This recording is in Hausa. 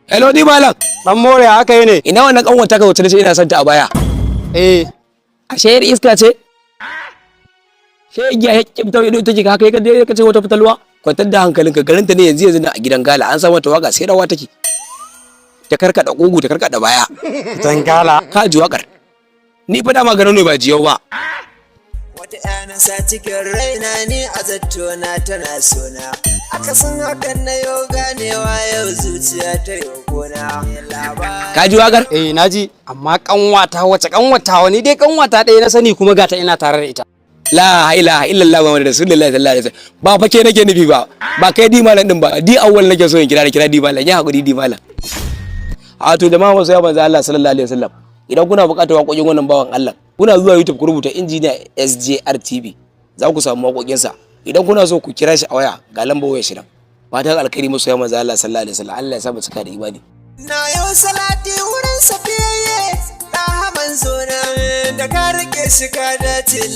Hello d.malan. Dan more haka yi ne. Ina wannan kanwata ka wacce nace ina son ta a baya. Ashe yar iska ce? Shege ya kibta ido take haka kai ka ce wata fitalwa? Kwantar da hankalinka garinta ne yanzu a gidan gala an sa mata waka sai rawa take. Ta karkada kugu ta karkada baya. Dan gala. Ka ji wakar. Ni fa dama garin ne ba jiyau ba. Wata yana sa cikin raina ni a zattona tana sona. Aka san hakan na yau ganewa yau zuciya ta yau gona. Ka ji wakar? Naji, amma kanwata wace kanwata wani dai kanwata ɗaya na sani kuma gata ina tare da ita. La ilaha illallah Muhammadu Rasulullahi sallallahu alaihi wasallam. Ba fa ke nake nufi ba. Ba kai d.malan din ba. Di awwal nake so in kira d.malan. Ya hakuri d.malan. A to jama'a wasu ya manzo Allah sallallahu alaihi wasallam. Idan kuna buƙatar waƙoƙin wannan bawan Allah, kuna zuwa YouTube ku rubuta injiniya s.r.j za ku samu waƙoƙinsa. Idan kuna so ku kira shi a waya ga lambar wayar shi nan. Fatan alkhairi musu ya manzo Allah sallallahu alaihi wasallam. Allah ya sa mu cika da imani. Na yau salati wurin safiyayye, da haman zo na da ka rike shi ka dace.